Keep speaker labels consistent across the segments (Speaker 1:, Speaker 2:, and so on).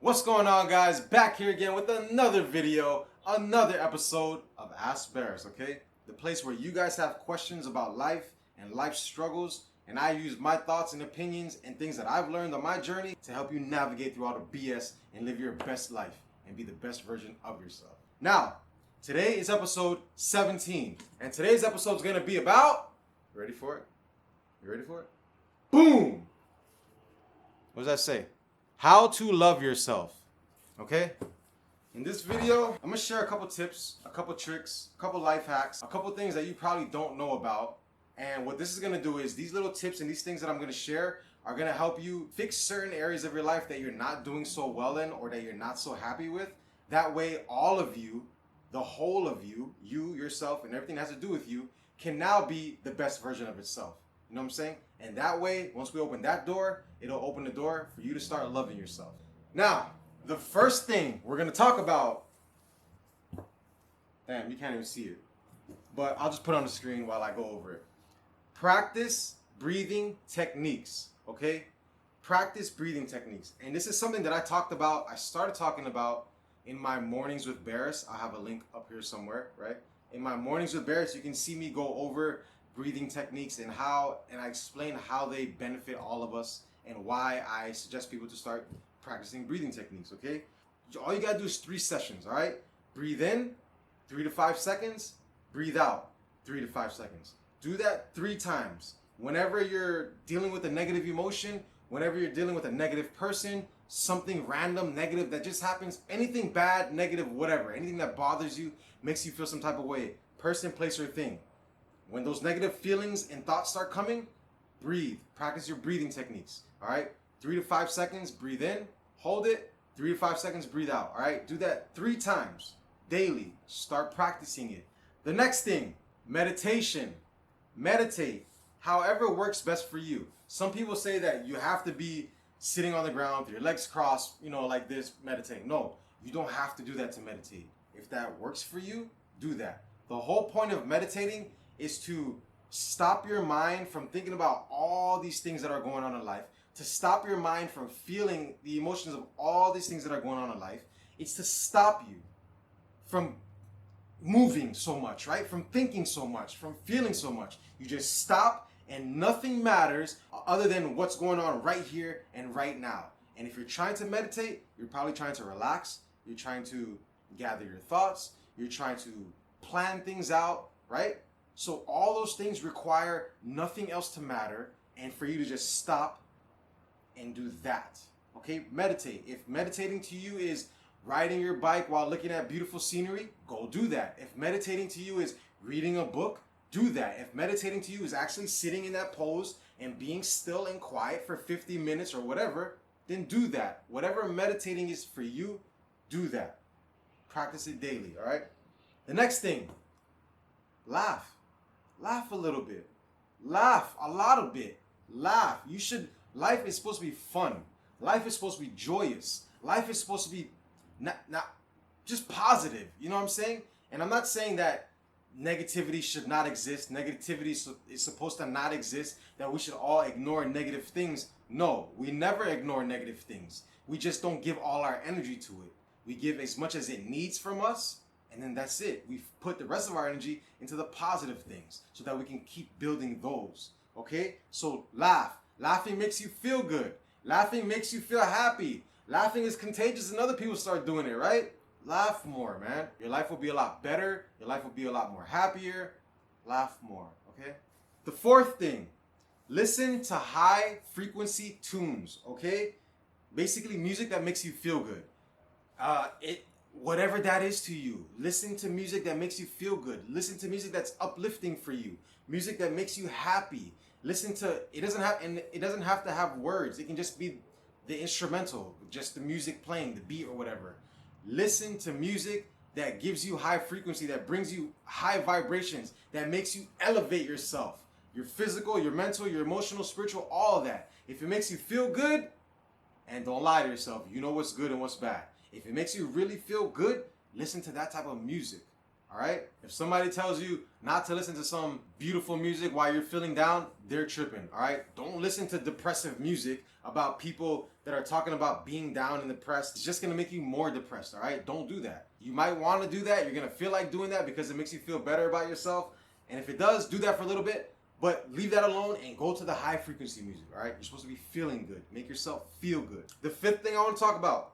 Speaker 1: What's going on, guys? Back here again with another video, another episode of Ask Baris, okay? The place where you guys have questions about life and life struggles, and I use my thoughts and opinions and things that I've learned on my journey to help you navigate through all the BS and live your best life and be the best version of yourself. Now, today is episode 17, and today's episode is going to be about... You ready for it? You ready for it? Boom! What does that say? How to love yourself, okay? In this video, I'm gonna share a couple tips, a couple tricks, a couple life hacks, a couple things that you probably don't know about. And what this is gonna do is these little tips and these things that I'm gonna share are gonna help you fix certain areas of your life that you're not doing so well in or that you're not so happy with. That way, all of you, the whole of you, yourself, and everything that has to do with you can now be the best version of itself. You know what I'm saying? And that way, once we open that door, it'll open the door for you to start loving yourself. Now, the first thing we're going to talk about, damn, you can't even see it, but I'll just put it on the screen while I go over it. Practice breathing techniques, okay? Practice breathing techniques. And this is something that I started talking about in my Mornings with Baris. I have a link up here somewhere, right? In my Mornings with Baris, you can see me go over breathing techniques and I explain how they benefit all of us and why I suggest people to start practicing breathing techniques, okay? All you gotta do is 3 sessions, all right? Breathe in, 3 to 5 seconds. Breathe out, 3 to 5 seconds. Do that 3 times. Whenever you're dealing with a negative emotion, whenever you're dealing with a negative person, something random, negative that just happens, anything bad, negative, whatever, anything that bothers you, makes you feel some type of way, person, place, or thing. When those negative feelings and thoughts start coming, breathe. Practice your breathing techniques, all right? 3 to 5 seconds, breathe in, hold it, 3 to 5 seconds, breathe out, all right? Do that 3 times daily. Start practicing it. The next thing, meditation. Meditate however works best for you. Some people say that you have to be sitting on the ground with your legs crossed, like this, meditate. No, you don't have to do that to meditate. If that works for you, do that. The whole point of meditating is to stop your mind from thinking about all these things that are going on in life, to stop your mind from feeling the emotions of all these things that are going on in life. It's to stop you from moving so much, right? From thinking so much, from feeling so much. You just stop and nothing matters other than what's going on right here and right now. And if you're trying to meditate, you're probably trying to relax. You're trying to gather your thoughts. You're trying to plan things out, right? So all those things require nothing else to matter and for you to just stop and do that, okay? Meditate. If meditating to you is riding your bike while looking at beautiful scenery, go do that. If meditating to you is reading a book, do that. If meditating to you is actually sitting in that pose and being still and quiet for 50 minutes or whatever, then do that. Whatever meditating is for you, do that. Practice it daily, all right? The next thing, laugh. Laugh a little bit. Laugh a lot of bit. Laugh. Life is supposed to be fun. Life is supposed to be joyous. Life is supposed to be not just positive. You know what I'm saying? And I'm not saying that negativity should not exist. Negativity is supposed to not exist. That we should all ignore negative things. No, we never ignore negative things. We just don't give all our energy to it. We give as much as it needs from us. And then that's it. We've put the rest of our energy into the positive things so that we can keep building those. Okay? So laugh. Laughing makes you feel good. Laughing makes you feel happy. Laughing is contagious and other people start doing it, right? Laugh more, man. Your life will be a lot better. Your life will be a lot more happier. Laugh more, okay? The 4th thing, listen to high frequency tunes, okay? Basically music that makes you feel good. Whatever that is to you, listen to music that makes you feel good. Listen to music that's uplifting for you. Music that makes you happy. It doesn't have to have words. It can just be the instrumental, just the music playing, the beat or whatever. Listen to music that gives you high frequency, that brings you high vibrations, that makes you elevate yourself. Your physical, your mental, your emotional, spiritual, all of that. If it makes you feel good, and don't lie to yourself, you know what's good and what's bad. If it makes you really feel good, listen to that type of music, all right? If somebody tells you not to listen to some beautiful music while you're feeling down, they're tripping, all right? Don't listen to depressive music about people that are talking about being down and depressed. It's just gonna make you more depressed, all right? Don't do that. You might wanna do that. You're gonna feel like doing that because it makes you feel better about yourself. And if it does, do that for a little bit, but leave that alone and go to the high frequency music, all right? You're supposed to be feeling good. Make yourself feel good. The fifth thing I wanna talk about,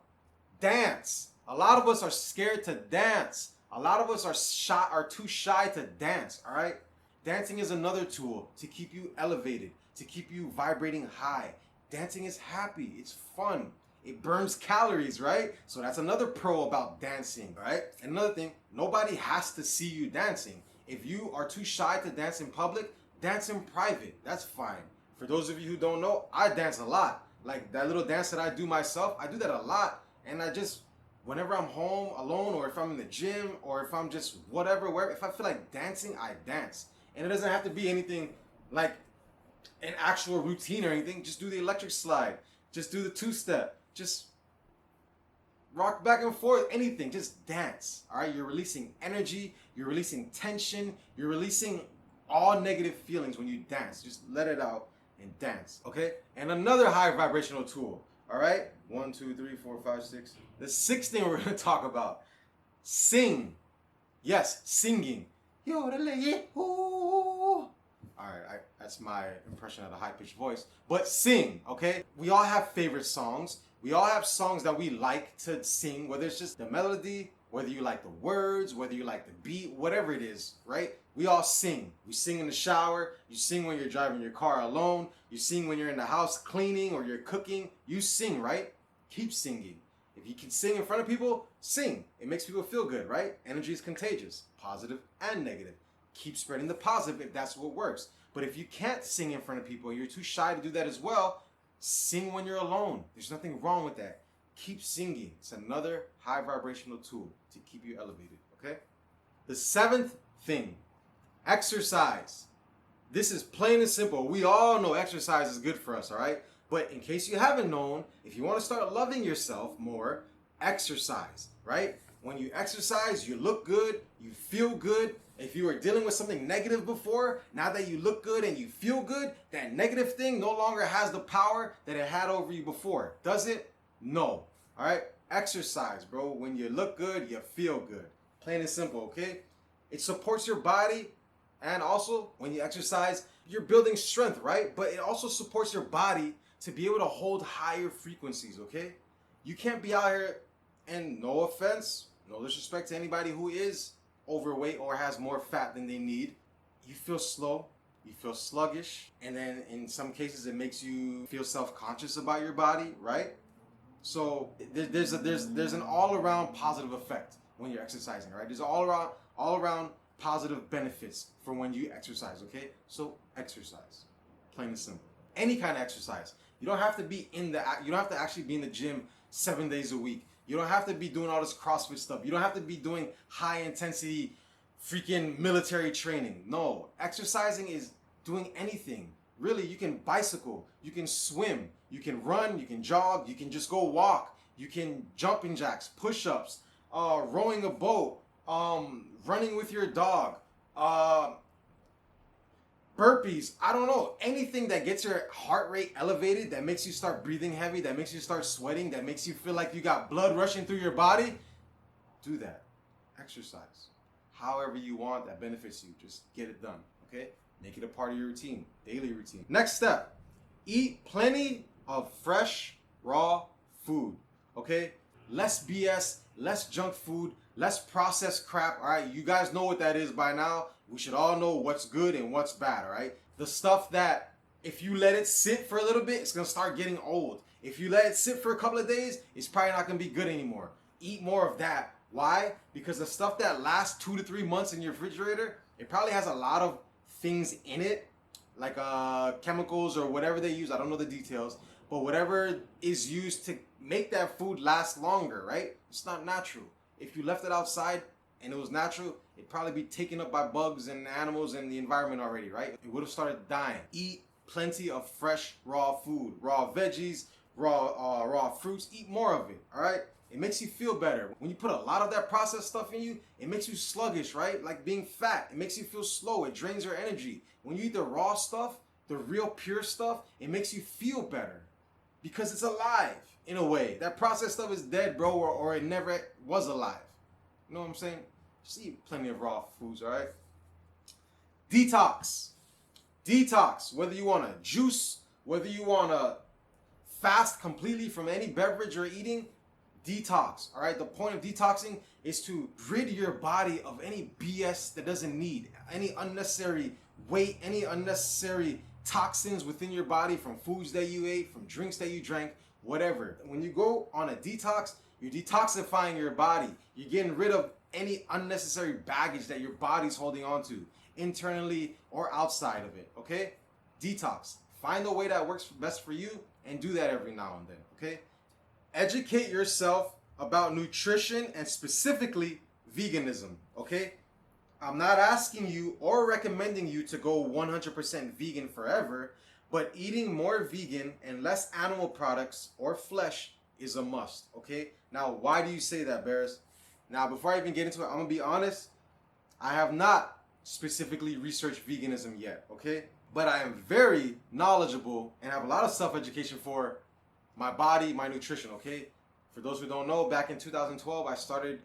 Speaker 1: dance. A lot of us are scared to dance. A lot of us are too shy to dance, all right? Dancing is another tool to keep you elevated, to keep you vibrating high. Dancing is happy, it's fun. It burns calories, right? So that's another pro about dancing, right? And another thing, nobody has to see you dancing. If you are too shy to dance in public, dance in private, that's fine. For those of you who don't know, I dance a lot. Like that little dance that I do myself, I do that a lot. And I just, whenever I'm home alone, or if I'm in the gym, or if I'm just whatever, wherever, if I feel like dancing, I dance. And it doesn't have to be anything like an actual routine or anything. Just do the electric slide. Just do the two-step. Just rock back and forth. Anything. Just dance. All right? You're releasing energy. You're releasing tension. You're releasing all negative feelings when you dance. Just let it out and dance. Okay? And another high vibrational tool. All right? 1, 2, 3, 4, 5, 6. The sixth thing we're going to talk about. Sing. Yes, singing. Alright, that's my impression of the high-pitched voice. But sing, okay? We all have favorite songs. We all have songs that we like to sing, whether it's just the melody, whether you like the words, whether you like the beat, whatever it is, right? We all sing. We sing in the shower. You sing when you're driving your car alone. You sing when you're in the house cleaning or you're cooking. You sing, right? Keep singing. If you can sing in front of people, sing. It makes people feel good, right? Energy is contagious, positive and negative. Keep spreading the positive if that's what works. But if you can't sing in front of people, you're too shy to do that as well, sing when you're alone. There's nothing wrong with that. Keep singing. It's another high vibrational tool to keep you elevated, okay? The seventh thing, exercise. This is plain and simple. We all know exercise is good for us, all right? But in case you haven't known, if you want to start loving yourself more, exercise, right? When you exercise, you look good, you feel good. If you were dealing with something negative before, now that you look good and you feel good, that negative thing no longer has the power that it had over you before. Does it? No. All right? Exercise, bro. When you look good, you feel good. Plain and simple, okay? It supports your body, and also when you exercise, you're building strength, right? But it also supports your body to be able to hold higher frequencies, okay? You can't be out here, and no offense, no disrespect to anybody who is overweight or has more fat than they need. You feel slow, you feel sluggish, and then in some cases it makes you feel self-conscious about your body, right? So there's an all-around positive effect when you're exercising, right? There's all around positive benefits for when you exercise, okay? So exercise, plain and simple. Any kind of exercise. You don't have to actually be in the gym 7 days a week. You don't have to be doing all this CrossFit stuff. You don't have to be doing high intensity freaking military training. No, exercising is doing anything. Really, you can bicycle, you can swim, you can run, you can jog, you can just go walk, you can jumping jacks, push-ups, rowing a boat, running with your dog, burpees, I don't know, anything that gets your heart rate elevated, that makes you start breathing heavy, that makes you start sweating, that makes you feel like you got blood rushing through your body, do that. Exercise. However you want, that benefits you. Just get it done, okay? Make it a part of your routine, daily routine. Next step, eat plenty of fresh, raw food, okay? Less BS, less junk food, less processed crap, all right? You guys know what that is by now. We should all know what's good and what's bad, all right? The stuff that if you let it sit for a little bit, it's gonna start getting old. If you let it sit for a couple of days, it's probably not gonna be good anymore. Eat more of that. Why? Because the stuff that lasts 2 to 3 months in your refrigerator, it probably has a lot of things in it, like chemicals or whatever they use. I don't know the details, but whatever is used to make that food last longer, right? It's not natural. If you left it outside and it was natural, it'd probably be taken up by bugs and animals and the environment already, right? It would have started dying. Eat plenty of fresh, raw food, raw veggies, raw fruits. Eat more of it, all right? It makes you feel better. When you put a lot of that processed stuff in you, it makes you sluggish, right? Like being fat, it makes you feel slow. It drains your energy. When you eat the raw stuff, the real pure stuff, it makes you feel better. because it's alive in a way. That processed stuff is dead, bro, or it never was alive. You know what I'm saying? Just eat plenty of raw foods, all right? Detox. Detox. Whether you want to juice, whether you want to fast completely from any beverage or eating, detox, all right? The point of detoxing is to rid your body of any BS that doesn't need, any unnecessary weight, any unnecessary toxins within your body from foods that you ate, from drinks that you drank, whatever. When you go on a detox, you're detoxifying your body. You're getting rid of any unnecessary baggage that your body's holding on to, internally or outside of it, okay? Detox. Find a way that works best for you and do that every now and then, okay? Educate yourself about nutrition and specifically veganism, okay? I'm not asking you or recommending you to go 100% vegan forever, but eating more vegan and less animal products or flesh is a must, okay? Now, why do you say that, Baris? Now, before I even get into it, I'm gonna be honest. I have not specifically researched veganism yet, okay? But I am very knowledgeable and have a lot of self-education for my body, my nutrition, okay? For those who don't know, back in 2012, I started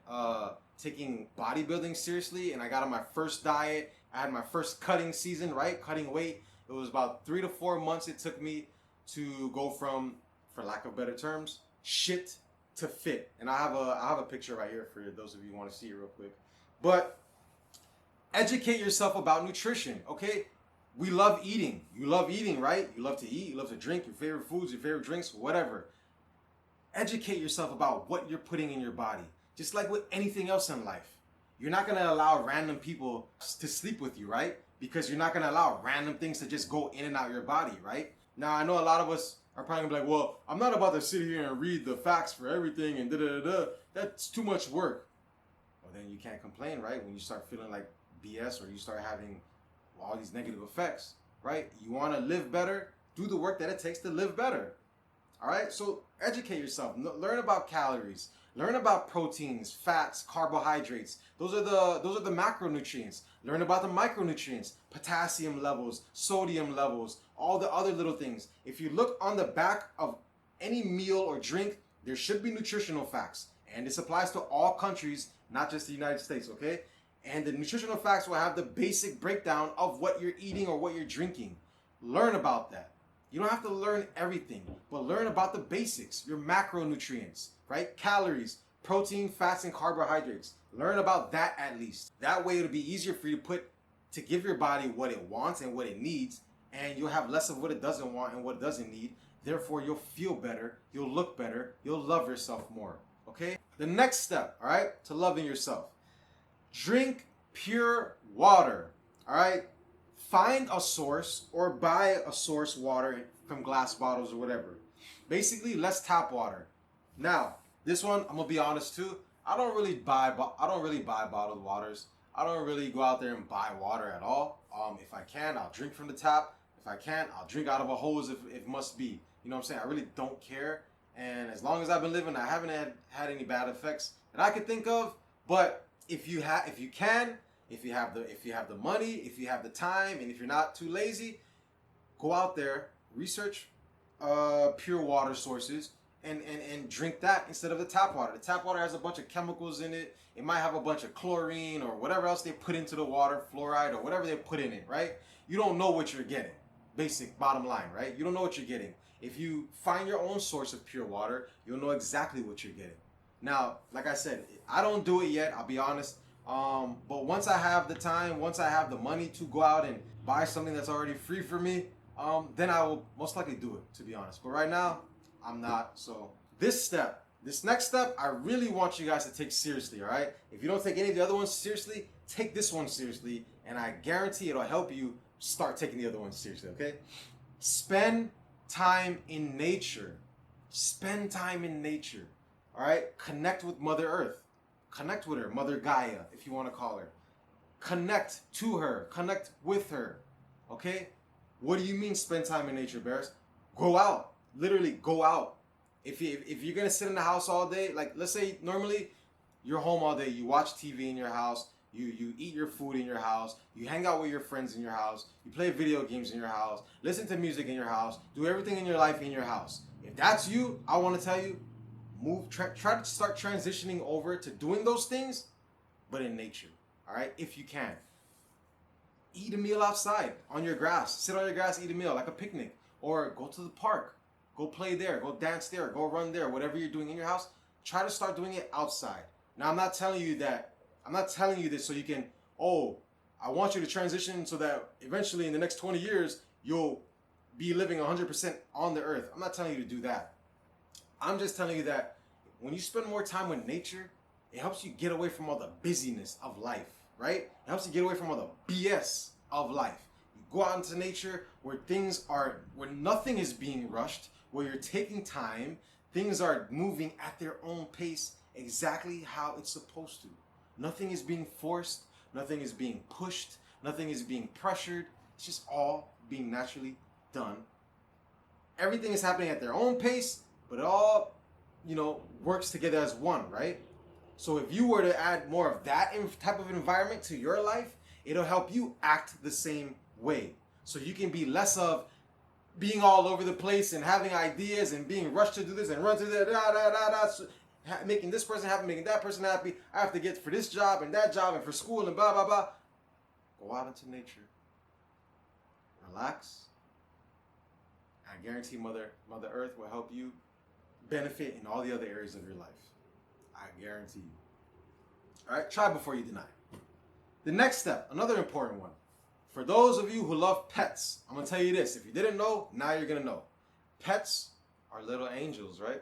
Speaker 1: taking bodybuilding seriously, and I got on my first diet. I had my first cutting season, right? Cutting weight. It was about 3 to 4 months it took me to go from, for lack of better terms, shit to fit. And I have a picture right here for those of you who want to see it real quick. But educate yourself about nutrition, okay? We love eating. You love eating, right? You love to eat. You love to drink. Your favorite foods, your favorite drinks, whatever. Educate yourself about what you're putting in your body. Just like with anything else in life. You're not going to allow random people to sleep with you, right? Because you're not going to allow random things to just go in and out your body, right? Now, I know a lot of us are probably going to be like, well, I'm not about to sit here and read the facts for everything and da-da-da-da. That's too much work. Well, then you can't complain, right? When you start feeling like BS or you start having all these negative effects, right? You want to live better, do the work that it takes to live better. All right? So educate yourself. Learn about calories. Learn about proteins, fats, carbohydrates. Those are the macronutrients. Learn about the micronutrients, potassium levels, sodium levels, all the other little things. If you look on the back of any meal or drink, there should be nutritional facts. And this applies to all countries, not just the United States, okay? And the nutritional facts will have the basic breakdown of what you're eating or what you're drinking. Learn about that. You don't have to learn everything, but learn about the basics, your macronutrients, right? Calories, protein, fats, and carbohydrates. Learn about that at least. That way it'll be easier for you to give your body what it wants and what it needs, and you'll have less of what it doesn't want and what it doesn't need. Therefore, you'll feel better, you'll look better, you'll love yourself more, okay? The next step, all right, to loving yourself. Drink pure water, all right? Find a source or buy a source water from glass bottles or whatever. Basically, less tap water. Now, this one, I'm gonna be honest too. I don't really buy bottled waters. I don't really go out there and buy water at all. If I can, I'll drink from the tap. If I can't, I'll drink out of a hose if it must be. You know what I'm saying? I really don't care. And as long as I've been living, I haven't had any bad effects that I could think of. But if you have the money, if you have the time, and if you're not too lazy, go out there, research pure water sources and drink that instead of the tap water. The tap water has a bunch of chemicals in it. It might have a bunch of chlorine or whatever else they put into the water, fluoride or whatever they put in it, right? You don't know what you're getting. Basic bottom line, right? You don't know what you're getting. If you find your own source of pure water, you'll know exactly what you're getting. Now, like I said, I don't do it yet, I'll be honest. But once I have the time, once I have the money to go out and buy something that's already free for me, then I will most likely do it, to be honest. But right now, I'm not. So this next step, I really want you guys to take seriously, all right? If you don't take any of the other ones seriously, take this one seriously, and I guarantee it'll help you start taking the other ones seriously, okay? Spend time in nature. Spend time in nature, all right? Connect with Mother Earth. Connect with her, Mother Gaia, if you want to call her. Connect to her. Connect with her, okay? What do you mean spend time in nature, Baris? Go out. Literally, go out. If you're going to sit in the house all day, like let's say normally you're home all day, you watch TV in your house, you eat your food in your house, you hang out with your friends in your house, you play video games in your house, listen to music in your house, do everything in your life in your house. If that's you, I want to tell you, try to start transitioning over to doing those things, but in nature. All right, if you can. Eat a meal outside on your grass. Sit on your grass, eat a meal like a picnic, or go to the park. Go play there. Go dance there. Go run there. Whatever you're doing in your house, try to start doing it outside. Now, I'm not telling you this so you can, I want you to transition so that eventually in the next 20 years, you'll be living 100% on the earth. I'm not telling you to do that. I'm just telling you that when you spend more time with nature, it helps you get away from all the busyness of life, right? It helps you get away from all the BS of life. You go out into nature where nothing is being rushed, where you're taking time, things are moving at their own pace exactly how it's supposed to. Nothing is being forced, nothing is being pushed, nothing is being pressured. It's just all being naturally done. Everything is happening at their own pace, but it all, works together as one, right? So if you were to add more of that type of environment to your life, it'll help you act the same way. So you can be less of being all over the place and having ideas and being rushed to do this and run to that, making this person happy, making that person happy. I have to get for this job and that job and for school and blah, blah, blah. Go out into nature. Relax. I guarantee Mother Earth will help you benefit in all the other areas of your life. I guarantee you. All right, try before you deny. The next step, another important one. For those of you who love pets, I'm going to tell you this. If you didn't know, now you're going to know. Pets are little angels, right?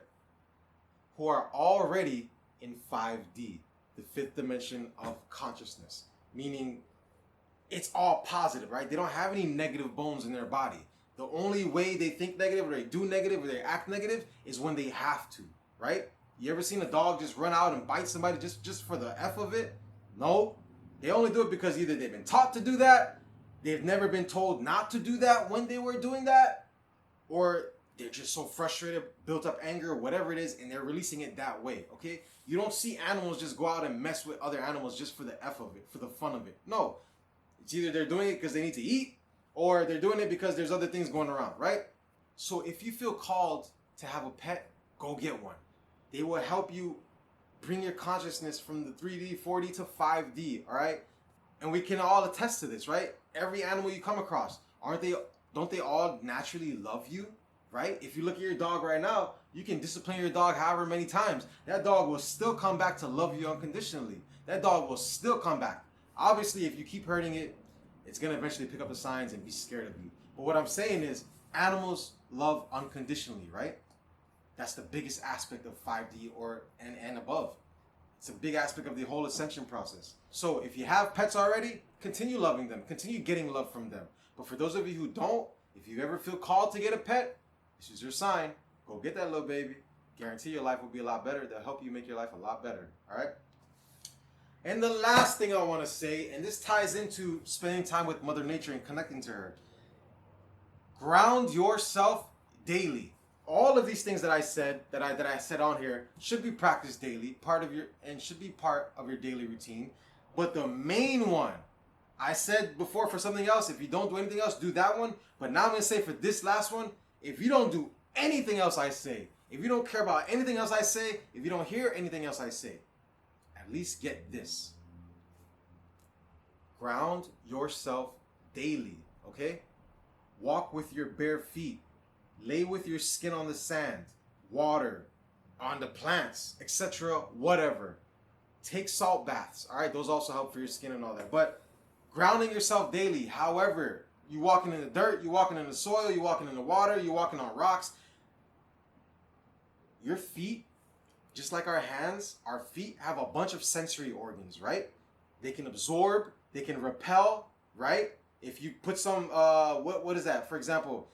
Speaker 1: Who are already in 5D, the fifth dimension of consciousness. Meaning it's all positive, right? They don't have any negative bones in their body. The only way they think negative or they do negative or they act negative is when they have to, right? You ever seen a dog just run out and bite somebody just for the F of it? No. They only do it because either they've been taught to do that, they've never been told not to do that when they were doing that, or they're just so frustrated, built up anger, whatever it is, and they're releasing it that way, okay? You don't see animals just go out and mess with other animals just for the F of it, for the fun of it. No. It's either they're doing it because they need to eat, or they're doing it because there's other things going around, right? So if you feel called to have a pet, go get one. They will help you bring your consciousness from the 3D, 4D to 5D, all right? And we can all attest to this, right? Every animal you come across, don't they all naturally love you, right? If you look at your dog right now, you can discipline your dog however many times. That dog will still come back to love you unconditionally. That dog will still come back. Obviously, if you keep hurting it, it's going to eventually pick up the signs and be scared of you. But what I'm saying is, animals love unconditionally, right? That's the biggest aspect of 5D and above. It's a big aspect of the whole ascension process. So if you have pets already, continue loving them. Continue getting love from them. But for those of you who don't, if you ever feel called to get a pet, this is your sign. Go get that little baby. Guarantee your life will be a lot better. They'll help you make your life a lot better. All right? And the last thing I want to say, and this ties into spending time with Mother Nature and connecting to her. Ground yourself daily. All of these things that I said on here should be practiced daily, should be part of your daily routine. But the main one, I said before for something else, if you don't do anything else, do that one. But now I'm going to say for this last one, if you don't do anything else I say, if you don't care about anything else I say, if you don't hear anything else I say, at least get this. Ground yourself daily, okay? Walk with your bare feet. Lay with your skin on the sand, water, on the plants, etc., whatever. Take salt baths, all right? Those also help for your skin and all that. But grounding yourself daily, however, you walking in the dirt, you walking in the soil, you walking in the water, you walking on rocks. Your feet, just like our hands, our feet have a bunch of sensory organs, right? They can absorb, they can repel, right? If you put some, what is that? For example,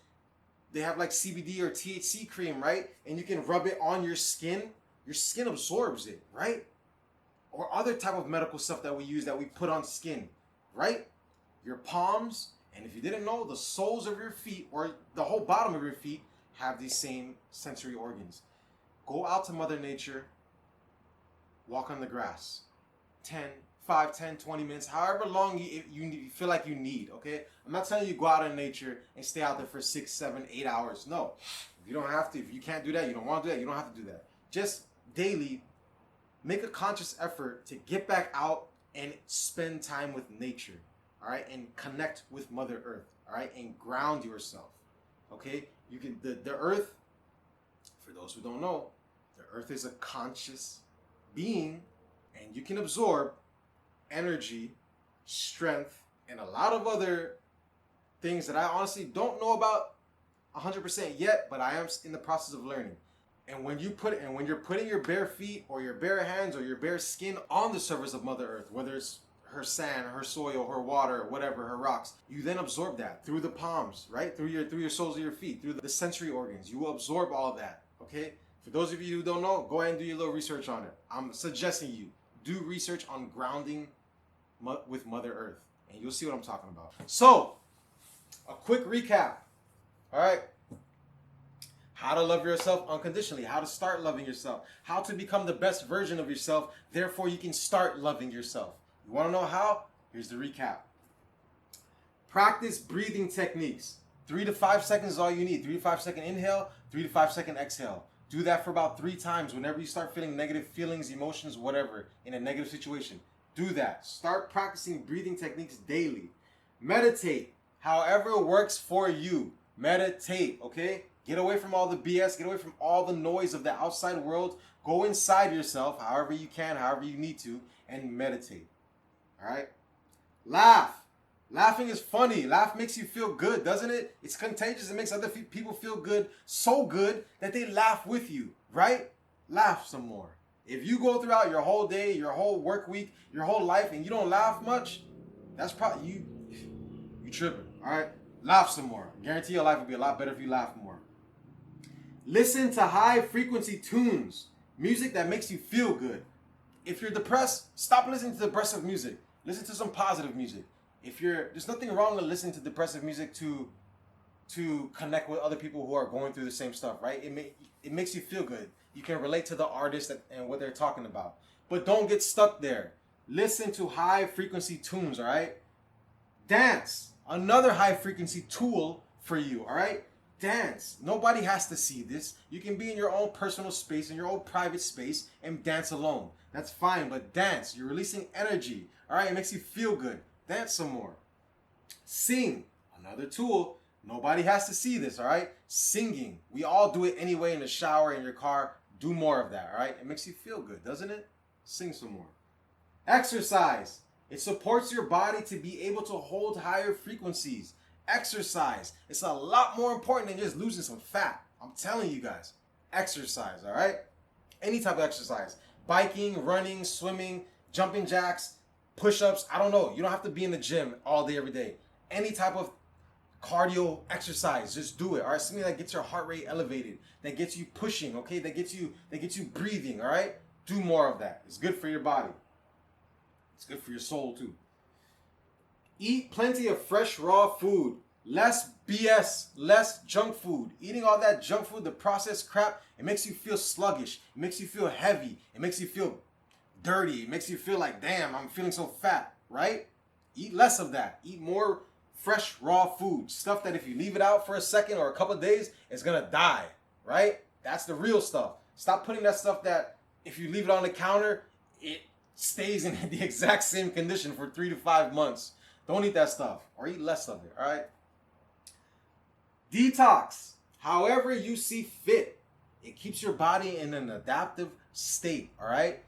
Speaker 1: they have like CBD or THC cream, right? And you can rub it on your skin absorbs it, right? Or other type of medical stuff that we use that we put on skin, right? Your palms, and if you didn't know, the soles of your feet or the whole bottom of your feet have these same sensory organs. Go out to Mother Nature, walk on the grass, 5, 10, 20 minutes, however long you feel like you need, okay? I'm not telling you go out in nature and stay out there for 6, 7, 8 hours. No. If You don't have to. If you can't do that, you don't want to do that, you don't have to do that. Just daily, make a conscious effort to get back out and spend time with nature, all right? And connect with Mother Earth, all right? And ground yourself, okay? You can, the Earth, for those who don't know, the Earth is a conscious being, and you can absorb energy, strength, and a lot of other things that I honestly don't know about 100% yet, but I am in the process of learning. And when you're putting your bare feet or your bare hands or your bare skin on the surface of Mother Earth, whether it's her sand, her soil, her water, whatever, her rocks, you then absorb that through the palms, right? Through your soles of your feet, through the sensory organs. You will absorb all that, okay? For those of you who don't know, go ahead and do your little research on it. I'm suggesting you do research on grounding with Mother Earth, and you'll see what I'm talking about. So, a quick recap, all right? How to love yourself unconditionally, how to start loving yourself, how to become the best version of yourself, therefore you can start loving yourself. You want to know how? Here's the recap. Practice breathing techniques. 3 to 5 seconds is all you need. 3 to 5 second inhale, 3 to 5 second exhale. Do that for about 3 times whenever you start feeling negative feelings, emotions, whatever, in a negative situation. Do that. Start practicing breathing techniques daily. Meditate. However it works for you. Meditate, okay? Get away from all the BS. Get away from all the noise of the outside world. Go inside yourself, however you can, however you need to, and meditate. All right? Laugh. Laughing is funny. Laugh makes you feel good, doesn't it? It's contagious. It makes other people feel good, so good that they laugh with you, right? Laugh some more. If you go throughout your whole day, your whole work week, your whole life, and you don't laugh much, that's probably you tripping, all right? Laugh some more. I guarantee your life will be a lot better if you laugh more. Listen to high frequency tunes, music that makes you feel good. If you're depressed, stop listening to depressive music. Listen to some positive music. There's nothing wrong with listening to depressive music to connect with other people who are going through the same stuff, right? It makes you feel good. You can relate to the artist and what they're talking about. But don't get stuck there. Listen to high frequency tunes, all right? Dance, another high frequency tool for you, all right? Dance. Nobody has to see this. You can be in your own personal space, in your own private space, and dance alone. That's fine, but dance. You're releasing energy, all right? It makes you feel good. Dance some more. Sing, another tool. Nobody has to see this, all right? Singing. We all do it anyway in the shower, in your car. Do more of that, all right? It makes you feel good, doesn't it? Sing some more. Exercise. It supports your body to be able to hold higher frequencies. Exercise. It's a lot more important than just losing some fat. I'm telling you guys. Exercise, all right? Any type of exercise. Biking, running, swimming, jumping jacks, push-ups. I don't know. You don't have to be in the gym all day, every day. Any type of cardio exercise, just do it, all right? Something that gets your heart rate elevated, that gets you pushing, okay? That gets you breathing, all right? Do more of that. It's good for your body. It's good for your soul too. Eat plenty of fresh, raw food. Less BS, less junk food. Eating all that junk food, the processed crap, it makes you feel sluggish. It makes you feel heavy. It makes you feel dirty. It makes you feel like, damn, I'm feeling so fat, right? Eat less of that. Eat more fresh, raw food. Stuff that if you leave it out for a second or a couple of days, it's going to die, right? That's the real stuff. Stop putting that stuff that if you leave it on the counter, it stays in the exact same condition for 3 to 5 months. Don't eat that stuff or eat less of it, all right? Detox, however you see fit. It keeps your body in an adaptive state, all right?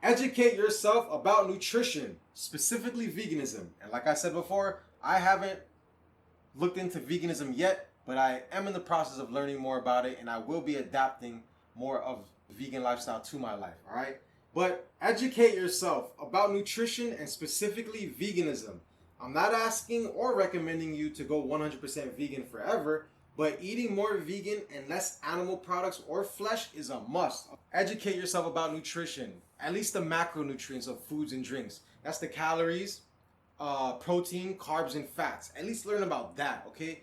Speaker 1: Educate yourself about nutrition, specifically veganism. And like I said before, I haven't looked into veganism yet, but I am in the process of learning more about it, and I will be adapting more of the vegan lifestyle to my life, all right? But educate yourself about nutrition and specifically veganism. I'm not asking or recommending you to go 100% vegan forever, but eating more vegan and less animal products or flesh is a must. Educate yourself about nutrition, at least the macronutrients of foods and drinks. That's the calories, protein, carbs, and fats. At least learn about that, okay?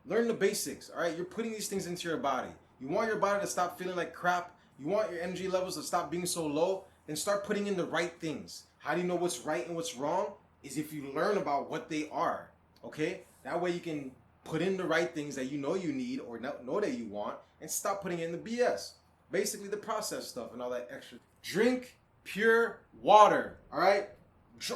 Speaker 1: Learn the basics, all right? You're putting these things into your body. You want your body to stop feeling like crap. You want your energy levels to stop being so low, then start putting in the right things. How do you know what's right and what's wrong? Is if you learn about what they are, okay? That way you can put in the right things that you know you need or know that you want, and stop putting in the BS. Basically the processed stuff and all that extra. Drink pure water, all right?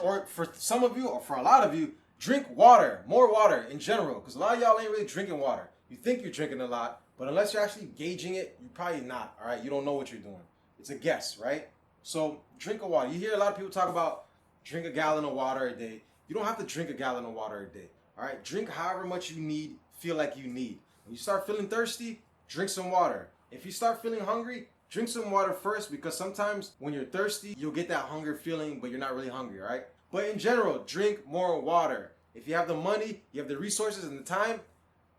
Speaker 1: Or for some of you, or for a lot of you, drink water, more water in general, because a lot of y'all ain't really drinking water. You think you're drinking a lot, but unless you're actually gauging it, you're probably not, all right? You don't know what you're doing. It's a guess, right? So drink a water. You hear a lot of people talk about drink a gallon of water a day. You don't have to drink a gallon of water a day, all right? Drink however much you need, feel like you need. When you start feeling thirsty, drink some water. If you start feeling hungry, drink some water first, because sometimes when you're thirsty, you'll get that hunger feeling, but you're not really hungry, all right? But in general, drink more water. If you have the money, you have the resources and the time,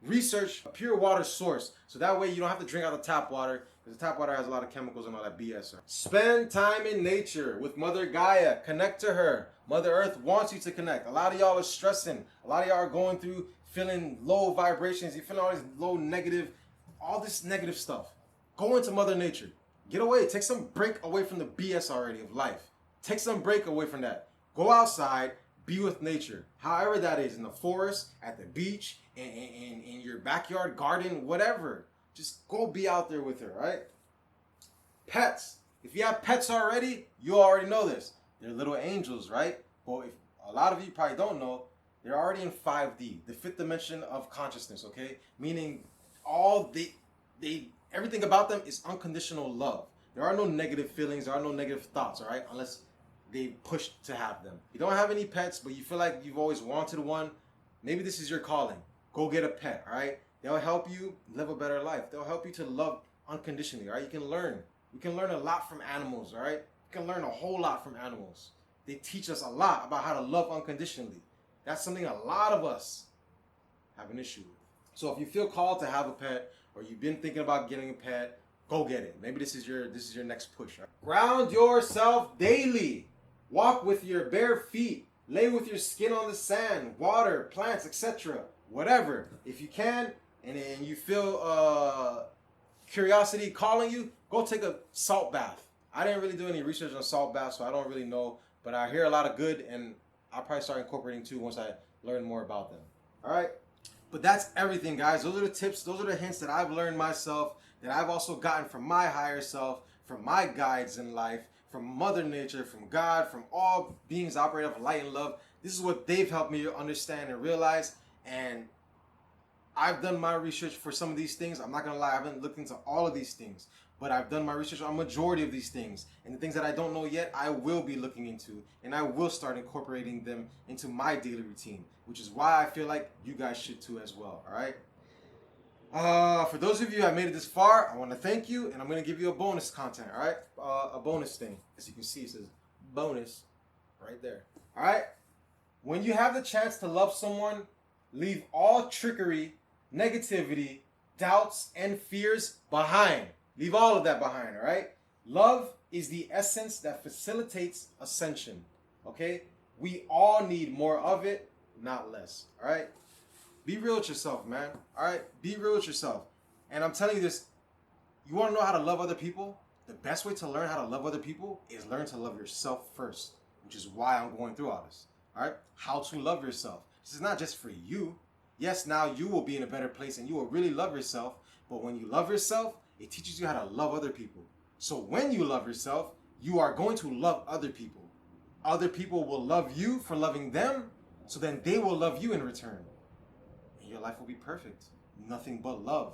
Speaker 1: research a pure water source. So that way you don't have to drink out of tap water, because the tap water has a lot of chemicals and all that BS. Spend time in nature with Mother Gaia. Connect to her. Mother Earth wants you to connect. A lot of y'all are stressing. A lot of y'all are going through feeling low vibrations. You're feeling all this low negative, all this negative stuff. Go into Mother Nature. Get away. Take some break away from the BS already of life. Take some break away from that. Go outside. Be with nature. However that is. In the forest, at the beach, in your backyard garden, whatever. Just go be out there with her, right? Pets. If you have pets already, you already know this. They're little angels, right? Well, if a lot of you probably don't know, they're already in 5D, the fifth dimension of consciousness, okay? Meaning everything about them is unconditional love. There are no negative feelings, there are no negative thoughts, all right? Unless they push to have them. You don't have any pets, but you feel like you've always wanted one. Maybe this is your calling. Go get a pet, all right? They'll help you live a better life. They'll help you to love unconditionally, all right? You can learn. You can learn a lot from animals, all right? You can learn a whole lot from animals. They teach us a lot about how to love unconditionally. That's something a lot of us have an issue with. So if you feel called to have a pet, or you've been thinking about getting a pet, go get it. Maybe this is your next push, right? Ground yourself daily. Walk with your bare feet. Lay with your skin on the sand, water, plants, etc. Whatever. If you can, and you feel curiosity calling you, go take a salt bath. I didn't really do any research on salt baths, so I don't really know. But I hear a lot of good, and I'll probably start incorporating too once I learn more about them. All right? But that's everything, guys. Those are the tips. Those are the hints that I've learned myself, that I've also gotten from my higher self, from my guides in life, from Mother Nature, from God, from all beings operating of light and love. This is what they've helped me understand and realize. And I've done my research for some of these things. I'm not going to lie. I haven't looked into all of these things. But I've done my research on a majority of these things. And the things that I don't know yet, I will be looking into. And I will start incorporating them into my daily routine. Which is why I feel like you guys should too as well. All right? For those of you who have made it this far, I want to thank you. And I'm going to give you a bonus content. All right? A bonus thing. As you can see, it says bonus right there. All right? When you have the chance to love someone, leave all trickery, negativity, doubts, and fears behind. Leave all of that behind, all right? Love is the essence that facilitates ascension, okay? We all need more of it, not less, all right? Be real with yourself, man, all right? Be real with yourself. And I'm telling you this, you want to know how to love other people? The best way to learn how to love other people is learn to love yourself first, which is why I'm going through all this, all right? How to love yourself. This is not just for you. Yes, now you will be in a better place and you will really love yourself, but when you love yourself, it teaches you how to love other people. So when you love yourself, you are going to love other people. Other people will love you for loving them, so then they will love you in return. And your life will be perfect. Nothing but love.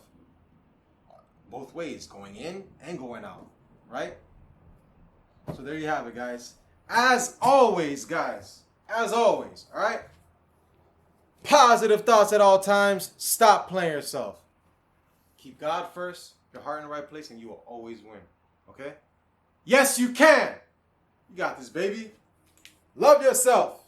Speaker 1: Both ways, going in and going out, right? So there you have it, guys. As always, guys, all right? Positive thoughts at all times. Stop playing yourself. Keep God first, your heart in the right place, and you will always win. Okay? Yes, you can. You got this, baby. Love yourself.